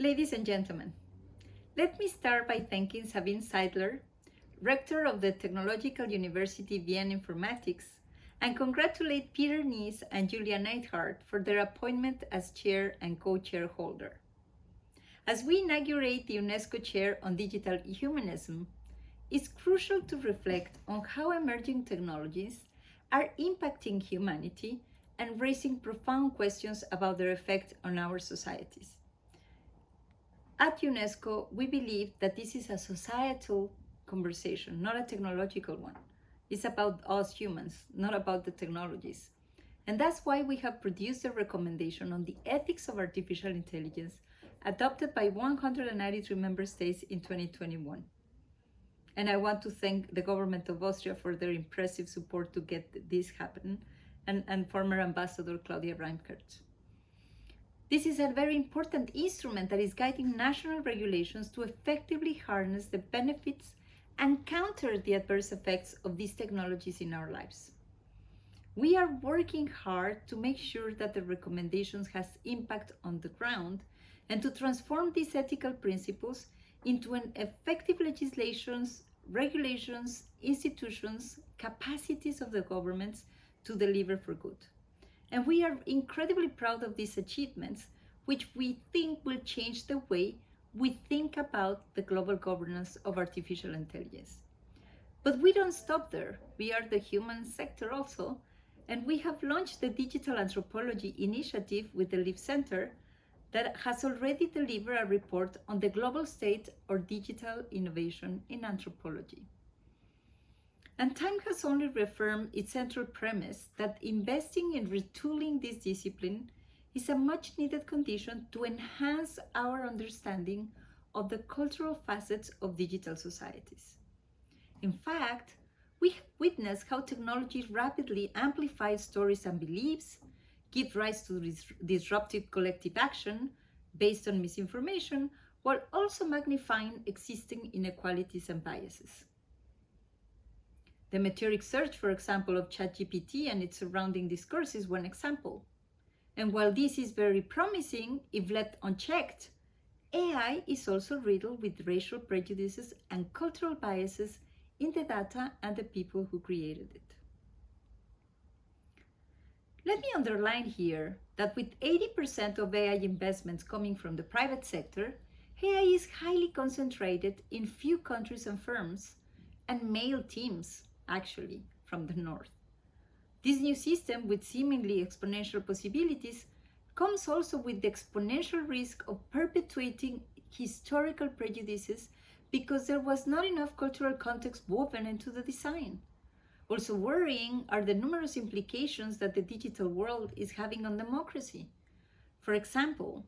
Ladies and gentlemen, let me start by thanking Sabine Seidler, Rector of the Technological University Wien Informatics, and congratulate Peter Nies and Julia Neidhart for their appointment as Chair and Co-Chair holder. As we inaugurate the UNESCO Chair on Digital Humanism, it's crucial to reflect on how emerging technologies are impacting humanity and raising profound questions about their effect on our societies. At UNESCO, we believe that this is a societal conversation, not a technological one. It's about us humans, not about the technologies. And that's why we have produced a recommendation on the ethics of artificial intelligence adopted by 193 member states in 2021. And I want to thank the government of Austria for their impressive support to get this happen, and former Ambassador Claudia Reinkert. This is a very important instrument that is guiding national regulations to effectively harness the benefits and counter the adverse effects of these technologies in our lives. We are working hard to make sure that the recommendations has impact on the ground and to transform these ethical principles into an effective legislations, regulations, institutions, capacities of the governments to deliver for good. And we are incredibly proud of these achievements, which we think will change the way we think about the global governance of artificial intelligence. But we don't stop there. We are the human sector also, and we have launched the Digital Anthropology Initiative with the Live Center that has already delivered a report on the global state of digital innovation in anthropology. And time has only reaffirmed its central premise that investing in retooling this discipline is a much needed condition to enhance our understanding of the cultural facets of digital societies. In fact, we have witnessed how technology rapidly amplifies stories and beliefs, gives rise to disruptive collective action based on misinformation, while also magnifying existing inequalities and biases. The meteoric search, for example, of ChatGPT and its surrounding discourse is one example. And while this is very promising, if left unchecked, AI is also riddled with racial prejudices and cultural biases in the data and the people who created it. Let me underline here that with 80% of AI investments coming from the private sector, AI is highly concentrated in few countries and firms, and male teams, actually, from the north. This new system, with seemingly exponential possibilities, comes also with the exponential risk of perpetuating historical prejudices because there was not enough cultural context woven into the design. Also worrying are the numerous implications that the digital world is having on democracy. For example,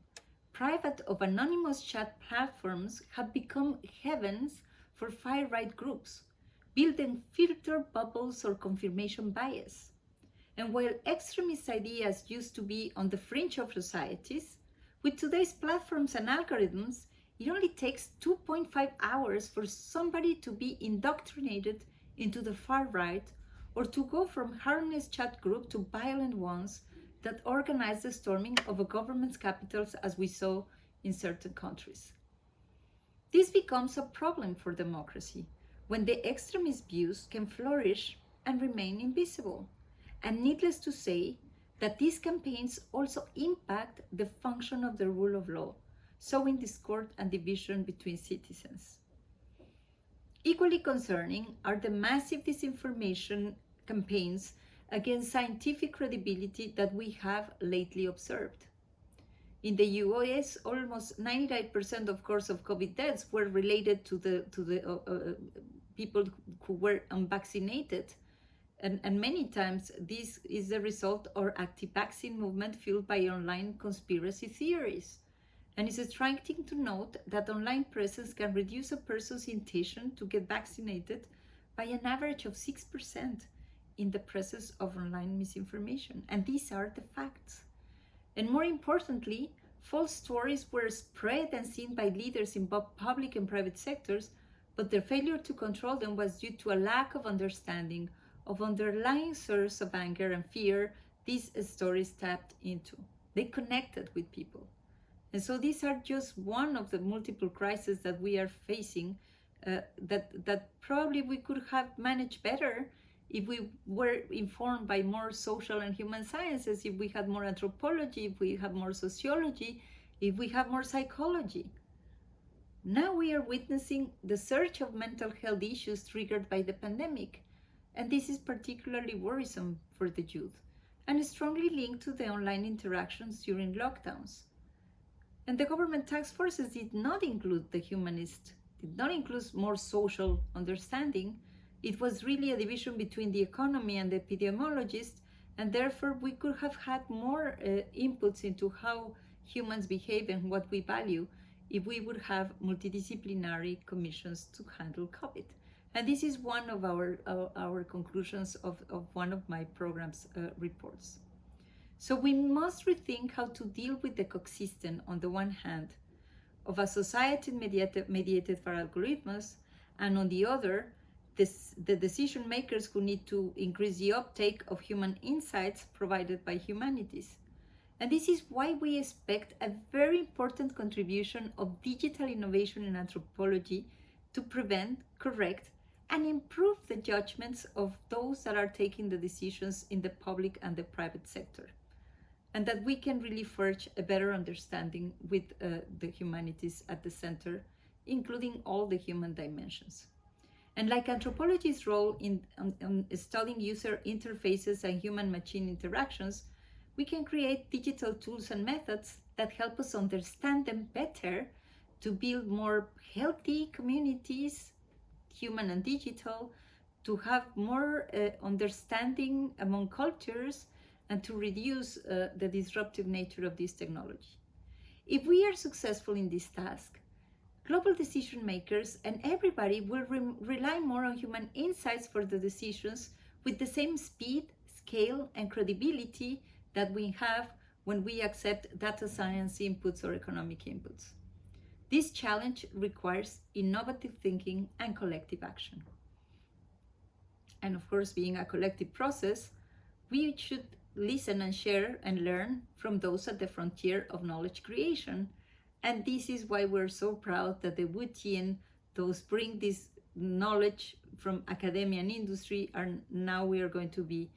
private or anonymous chat platforms have become heavens for far-right groups, building filter bubbles or confirmation bias. And while extremist ideas used to be on the fringe of societies, with today's platforms and algorithms, it only takes 2.5 hours for somebody to be indoctrinated into the far right or to go from harmless chat group to violent ones that organize the storming of a government's capitals as we saw in certain countries. This becomes a problem for democracy when the extremist views can flourish and remain invisible. And needless to say that these campaigns also impact the function of the rule of law, sowing discord and division between citizens. Equally concerning are the massive disinformation campaigns against scientific credibility that we have lately observed. In the US, almost 99% of course of COVID deaths were related to the people who were unvaccinated. And many times this is the result of anti-vaccine movement fueled by online conspiracy theories. And it's striking to note that online presence can reduce a person's intention to get vaccinated by an average of 6% in the presence of online misinformation. And these are the facts. And more importantly, false stories were spread and seen by leaders in both public and private sectors, but their failure to control them was due to a lack of understanding of underlying source of anger and fear these stories tapped into. They connected with people. And so these are just one of the multiple crises that we are facing, that probably we could have managed better if we were informed by more social and human sciences, if we had more anthropology, if we had more sociology, if we have more psychology. Now we are witnessing the surge of mental health issues triggered by the pandemic, and this is particularly worrisome for the youth and is strongly linked to the online interactions during lockdowns. And the government task forces did not include the humanist, did not include more social understanding. It was really a division between the economy and the epidemiologists, and therefore we could have had more inputs into how humans behave and what we value if we would have multidisciplinary commissions to handle COVID. And this is one of our conclusions of one of my program's reports. So we must rethink how to deal with the coexistence, on the one hand, of a society mediated by algorithms, and on the other, the decision makers who need to increase the uptake of human insights provided by humanities. And this is why we expect a very important contribution of digital innovation in anthropology to prevent, correct, and improve the judgments of those that are taking the decisions in the public and the private sector. And that we can really forge a better understanding with the humanities at the center, including all the human dimensions. And like anthropology's role in studying user interfaces and human-machine interactions, we can create digital tools and methods that help us understand them better to build more healthy communities, human and digital, to have more understanding among cultures, and to reduce the disruptive nature of this technology. If we are successful in this task, global decision makers and everybody will rely more on human insights for the decisions with the same speed, scale, and credibility that we have when we accept data science inputs or economic inputs. This challenge requires innovative thinking and collective action. And of course, being a collective process, we should listen and share and learn from those at the frontier of knowledge creation. And this is why we're so proud that the Wutian, those bring this knowledge from academia and industry, and now we are going to be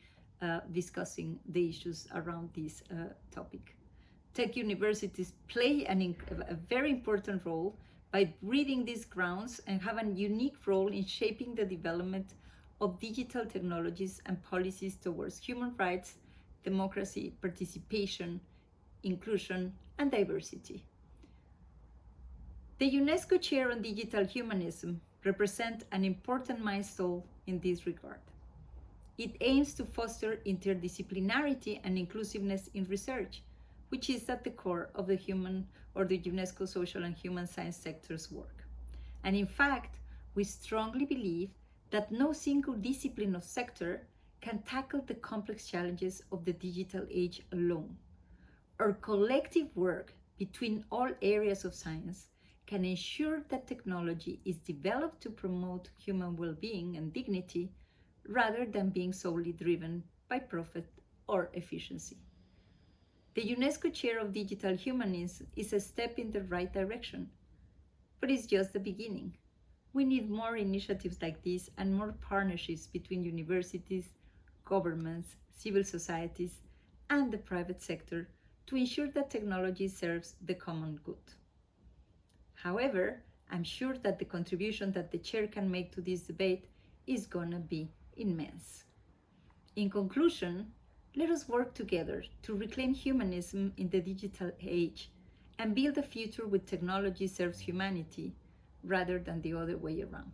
discussing the issues around this topic. Tech universities play a very important role by breeding these grounds and have a unique role in shaping the development of digital technologies and policies towards human rights, democracy, participation, inclusion, and diversity. The UNESCO Chair on Digital Humanism represents an important milestone in this regard. It aims to foster interdisciplinarity and inclusiveness in research, which is at the core of the human or the UNESCO social and human science sector's work. And in fact, we strongly believe that no single discipline or sector can tackle the complex challenges of the digital age alone. Our collective work between all areas of science can ensure that technology is developed to promote human well-being and dignity rather than being solely driven by profit or efficiency. The UNESCO Chair of Digital Humanism is a step in the right direction, but it's just the beginning. We need more initiatives like this and more partnerships between universities, governments, civil societies, and the private sector to ensure that technology serves the common good. However, I'm sure that the contribution that the chair can make to this debate is gonna be immense. In conclusion, let us work together to reclaim humanism in the digital age and build a future where technology serves humanity rather than the other way around.